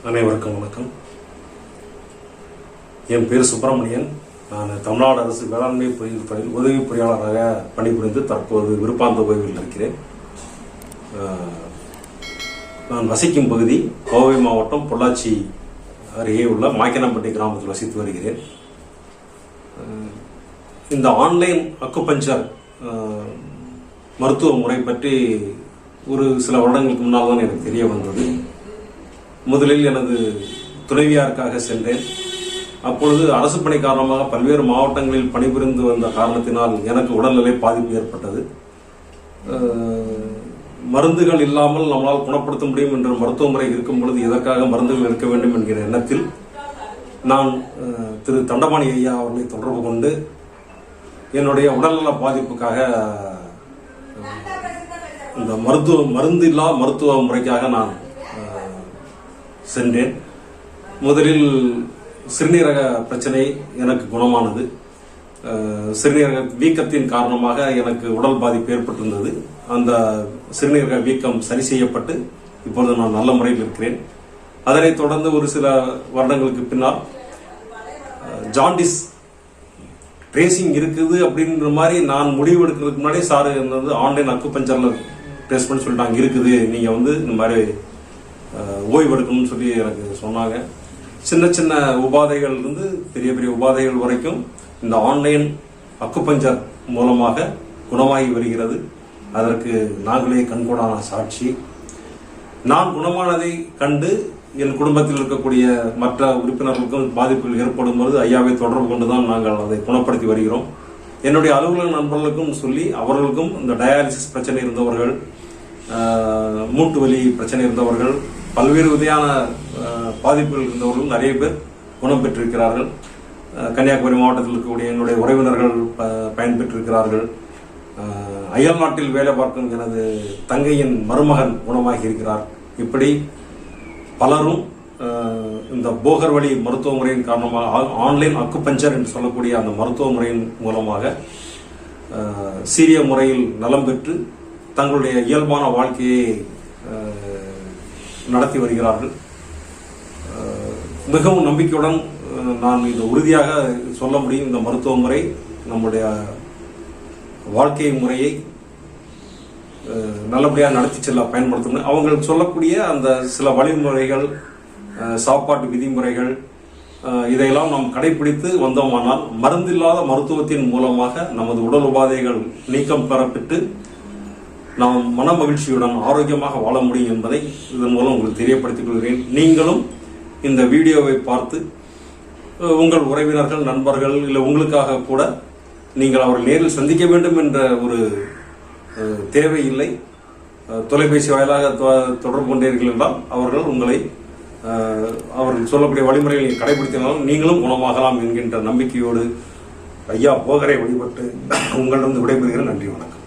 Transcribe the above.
அனைவருக்கும் வணக்கம். என் பேர் சுப்பிரமணியன். நான் தமிழ்நாடு அரசு வேளாண்மை பொறியியல் துறையில் உதவி பொறியாளராக பணிபுரிந்து தற்போது விருப்பாந்த ஓய்வில் இருக்கிறேன். நான் வசிக்கும் பகுதி கோவை மாவட்டம் பொள்ளாச்சி அருகே உள்ள மாய்க்கனம்பட்டி கிராமத்தில் வசித்து வருகிறேன். இந்த ஆன்லைன் அக்குபஞ்சர் மருத்துவ முறை பற்றி ஒரு சில வருடங்களுக்கு முன்னால் தான் எனக்கு தெரிய வந்தது. முதலில் எனது துணைவியாருக்காக சென்றேன். அப்பொழுது அரசு பணி காரணமாக பல்வேறு மாவட்டங்களில் பணிபுரிந்து வந்த காரணத்தினால் எனக்கு உடல்நிலை பாதிப்பு ஏற்பட்டது. மருந்துகள் இல்லாமல் நம்மளால் குணப்படுத்த முடியும் என்ற மருத்துவ முறை இருக்கும் பொழுது எதற்காக மருந்துகள் எடுக்க வேண்டும் என்கிற எண்ணத்தில் நான் திரு தண்டபாணி ஐயா அவர்களை தொடர்பு கொண்டு என்னுடைய உடல்நல பாதிப்புக்காக இந்த மருந்தில்லா மருத்துவ முறைக்காக நான் சென்றேன். முதலில் சிறுநீரக பிரச்சனை எனக்கு குணமானது. சிறுநீரக வீக்கத்தின் காரணமாக எனக்கு உடல் பாதிப்பு ஏற்பட்டிருந்தது. அந்த சிறுநீரக வீக்கம் சரி செய்யப்பட்டு இப்பொழுது நான் நல்ல முறையில் இருக்கிறேன். அதனைத் தொடர்ந்து ஒரு சில வருடங்களுக்கு பின்னால் ஜாண்டிஸ் ட்ரேசிங் இருக்குது அப்படின்ற மாதிரி நான் முடிவு எடுக்கிறதுக்கு முன்னாடி சார் என்னது ஆன்லைன் அக்குபஞ்சர்ல டெஸ்ட் பண்ணி சொல்லிட்டாங்க, இருக்குது, நீங்க இந்த மாதிரி ஓய்வு எடுக்கணும்னு சொல்லி எனக்கு சொன்னாங்க. சின்ன சின்ன உபாதைகள் இருந்து பெரிய பெரிய உபாதைகள் வரைக்கும் இந்த ஆன்லைன் அக்குபஞ்சர் மூலமாக குணமாகி வருகிறது. அதற்கு நாங்களே கண்கூடான சாட்சி. நான் குணமானதை கண்டு என் குடும்பத்தில் இருக்கக்கூடிய மற்ற உறுப்பினர்களுக்கும் பாதிப்புகள் ஏற்படும் பொழுது ஐயாவை தொடர்பு கொண்டுதான் நாங்கள் அதை குணப்படுத்தி வருகிறோம். என்னுடைய அலுவலக நண்பர்களுக்கும் சொல்லி அவர்களுக்கும் இந்த டயாலிசிஸ் பிரச்சனை இருந்தவர்கள், மூட்டு வலி பிரச்சனை இருந்தவர்கள், பல்வேறு விதையான பாதிப்புகள் இருந்தவர்கள் நிறைய பேர் குணம் பெற்றிருக்கிறார்கள். கன்னியாகுமரி மாவட்டத்தில் இருக்கக்கூடிய என்னுடைய உறவினர்கள் பயன்பெற்றிருக்கிறார்கள். அயல் நாட்டில் வேலை பார்க்கும் எனது தங்கையின் மருமகன் குணமாகி இருக்கிறார். இப்படி பலரும் இந்த போகர் வழி மருத்துவ முறையின் காரணமாக ஆன்லைன் அக்குபஞ்சர் என்று சொல்லக்கூடிய அந்த மருத்துவ முறையின் மூலமாக சீரிய முறையில் நலம் பெற்று தங்களுடைய இயல்பான வாழ்க்கையை நடத்தி வருகிறார்கள். மிகவும் நம்பிக்கையுடன் நான் இது உறுதியாக சொல்ல முடியும். இந்த மருத்துவ முறை நம்முடைய வாழ்க்கை முறையை நல்லபடியாக நடத்தி செல்ல பயன்படுத்தணும். அவங்க சொல்லக்கூடிய அந்த சில வழிமுறைகள், சாப்பாட்டு விதிமுறைகள், இதையெல்லாம் நாம் கடைபிடித்து வந்தோமானால் மருந்தில்லாத மருத்துவத்தின் மூலமாக நமது உடல் உபாதைகள் நீக்கம் பெறப்பட்டு நாம் மன மகிழ்ச்சியுடன் ஆரோக்கியமாக வாழ முடியும் என்பதை இதன் மூலம் உங்களுக்கு தெரியப்படுத்திக் கொள்கிறேன். நீங்களும் இந்த வீடியோவை பார்த்து உங்கள் உறவினர்கள், நண்பர்கள், இல்லை உங்களுக்காக கூட நீங்கள் அவர்கள் நேரில் சந்திக்க வேண்டும் என்ற ஒரு தேவை இல்லை. தொலைபேசி வாயிலாக தொடர்பு கொண்டீர்கள் என்றால் அவர்கள் உங்களை அவர்கள் சொல்லக்கூடிய வழிமுறைகளை கடைபிடித்தினாலும் நீங்களும் குணமாகலாம் என்கின்ற நம்பிக்கையோடு ஐயா போகரை வழிபட்டு உங்களிடம் விடைபெறுகிறேன். நன்றி, வணக்கம்.